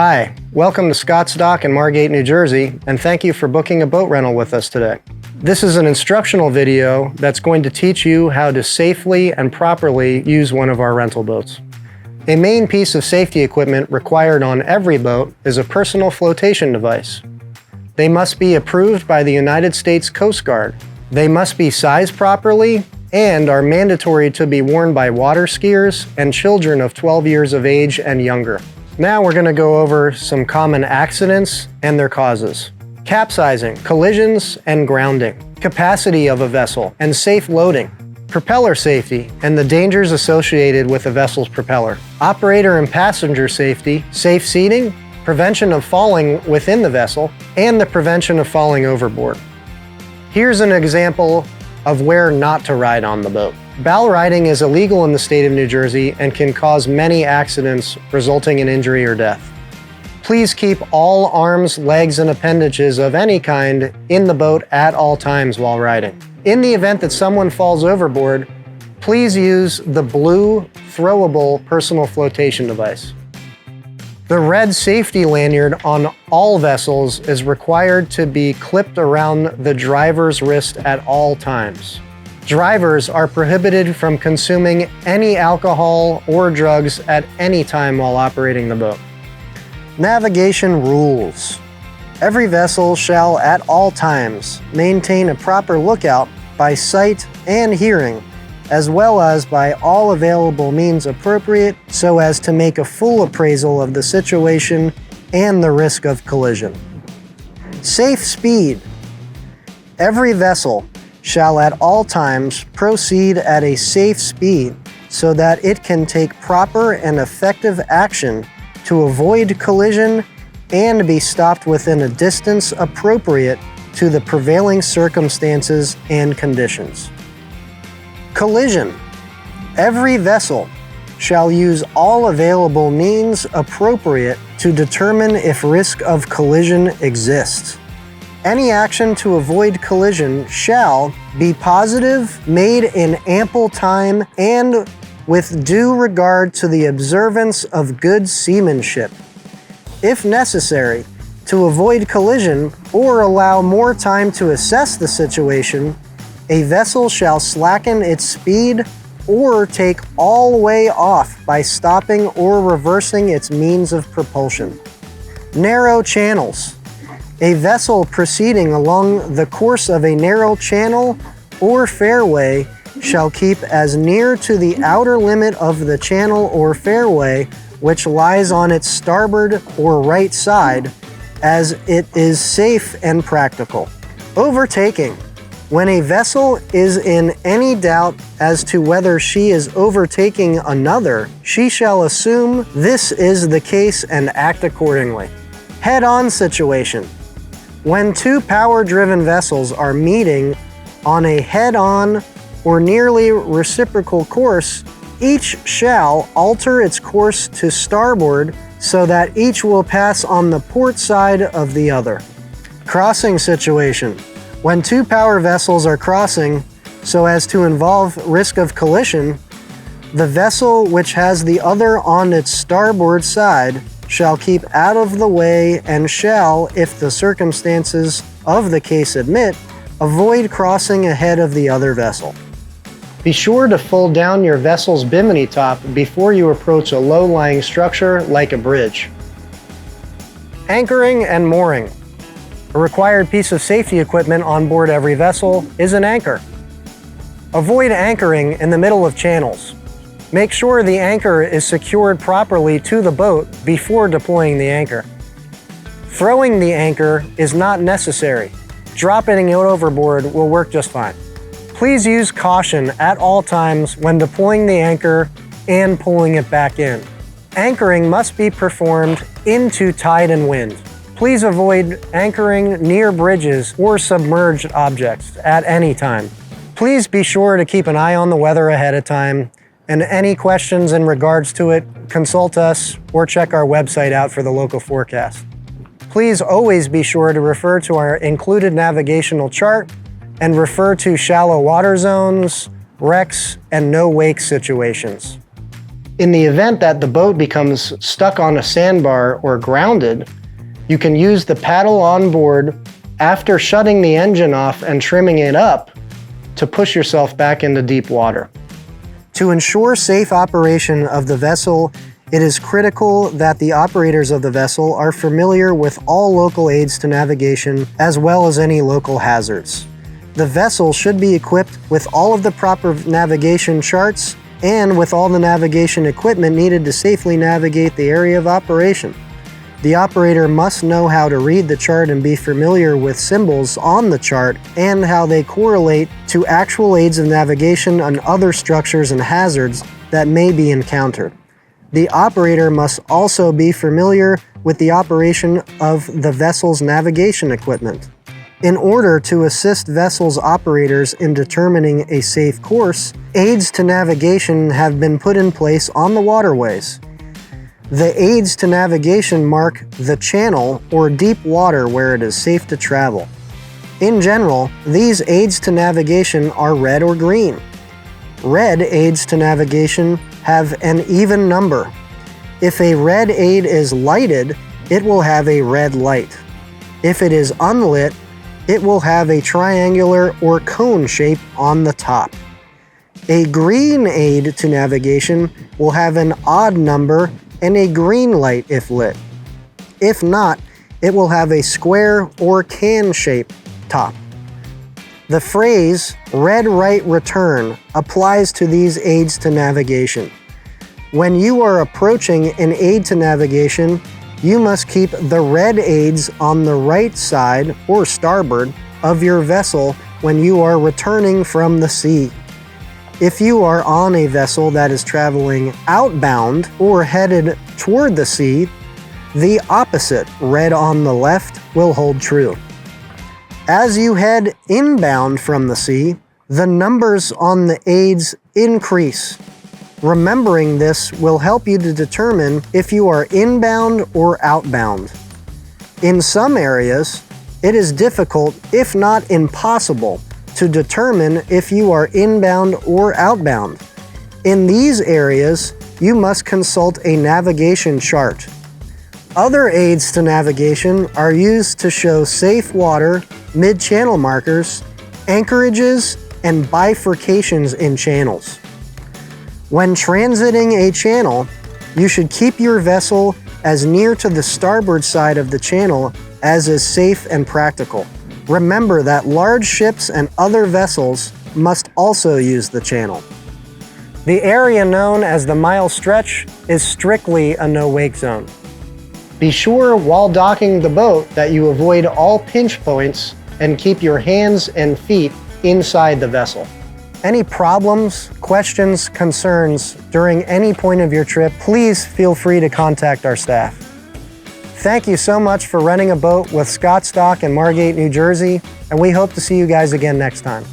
Hi, welcome to Scott's Dock in Margate, New Jersey, and thank you for booking a boat rental with us today. This is an instructional video that's going to teach you how to safely and properly use one of our rental boats. A main piece of safety equipment required on every boat is a personal flotation device. They must be approved by the United States Coast Guard. They must be sized properly and are mandatory to be worn by water skiers and children of 12 years of age and younger. Now we're going to go over some common accidents and their causes. Capsizing, collisions and grounding, capacity of a vessel and safe loading, propeller safety and the dangers associated with a vessel's propeller, operator and passenger safety, safe seating, prevention of falling within the vessel, and the prevention of falling overboard. Here's an example of where not to ride on the boat. Bow riding is illegal in the state of New Jersey and can cause many accidents resulting in injury or death. Please keep all arms, legs, and appendages of any kind in the boat at all times while riding. In the event that someone falls overboard, please use the blue throwable personal flotation device. The red safety lanyard on all vessels is required to be clipped around the driver's wrist at all times. Drivers are prohibited from consuming any alcohol or drugs at any time while operating the boat. Navigation rules. Every vessel shall at all times maintain a proper lookout by sight and hearing, as well as by all available means appropriate so as to make a full appraisal of the situation and the risk of collision. Safe speed. Every vessel shall at all times proceed at a safe speed so that it can take proper and effective action to avoid collision and be stopped within a distance appropriate to the prevailing circumstances and conditions. Collision. Every vessel shall use all available means appropriate to determine if risk of collision exists. Any action to avoid collision shall be positive, made in ample time, and with due regard to the observance of good seamanship. If necessary, to avoid collision or allow more time to assess the situation, a vessel shall slacken its speed or take all way off by stopping or reversing its means of propulsion. Narrow channels. A vessel proceeding along the course of a narrow channel or fairway shall keep as near to the outer limit of the channel or fairway which lies on its starboard or right side as it is safe and practical. Overtaking. When a vessel is in any doubt as to whether she is overtaking another, she shall assume this is the case and act accordingly. Head-on situation. When two power-driven vessels are meeting on a head-on or nearly reciprocal course, each shall alter its course to starboard so that each will pass on the port side of the other. Crossing situation. When two power vessels are crossing so as to involve risk of collision, the vessel which has the other on its starboard side shall keep out of the way and shall, if the circumstances of the case admit, avoid crossing ahead of the other vessel. Be sure to fold down your vessel's bimini top before you approach a low-lying structure like a bridge. Anchoring and mooring. A required piece of safety equipment on board every vessel is an anchor. Avoid anchoring in the middle of channels. Make sure the anchor is secured properly to the boat before deploying the anchor. Throwing the anchor is not necessary. Dropping it overboard will work just fine. Please use caution at all times when deploying the anchor and pulling it back in. Anchoring must be performed into tide and wind. Please avoid anchoring near bridges or submerged objects at any time. Please be sure to keep an eye on the weather ahead of time, and any questions in regards to it, consult us or check our website out for the local forecast. Please always be sure to refer to our included navigational chart and refer to shallow water zones, wrecks, and no wake situations. In the event that the boat becomes stuck on a sandbar or grounded, you can use the paddle on board after shutting the engine off and trimming it up to push yourself back into deep water. To ensure safe operation of the vessel, it is critical that the operators of the vessel are familiar with all local aids to navigation as well as any local hazards. The vessel should be equipped with all of the proper navigation charts and with all the navigation equipment needed to safely navigate the area of operation. The operator must know how to read the chart and be familiar with symbols on the chart and how they correlate to actual aids of navigation and other structures and hazards that may be encountered. The operator must also be familiar with the operation of the vessel's navigation equipment. In order to assist vessels operators in determining a safe course, aids to navigation have been put in place on the waterways. The aids to navigation mark the channel or deep water where it is safe to travel. In general, these aids to navigation are red or green. Red aids to navigation have an even number. If a red aid is lighted, it will have a red light. If it is unlit, it will have a triangular or cone shape on the top. A green aid to navigation will have an odd number and a green light if lit. If not, it will have a square or can shape top. The phrase "red right return" applies to these aids to navigation. When you are approaching an aid to navigation, you must keep the red aids on the right side or starboard of your vessel when you are returning from the sea. If you are on a vessel that is traveling outbound or headed toward the sea, the opposite, red on the left, will hold true. As you head inbound from the sea, the numbers on the aids increase. Remembering this will help you to determine if you are inbound or outbound. In some areas, it is difficult, if not impossible, to determine if you are inbound or outbound. In these areas, you must consult a navigation chart. Other aids to navigation are used to show safe water, mid-channel markers, anchorages, and bifurcations in channels. When transiting a channel, you should keep your vessel as near to the starboard side of the channel as is safe and practical. Remember that large ships and other vessels must also use the channel. The area known as the mile stretch is strictly a no-wake zone. Be sure while docking the boat that you avoid all pinch points and keep your hands and feet inside the vessel. Any problems, questions, concerns during any point of your trip, please feel free to contact our staff. Thank you so much for renting a boat with Scott Stock in Margate, New Jersey, and we hope to see you guys again next time.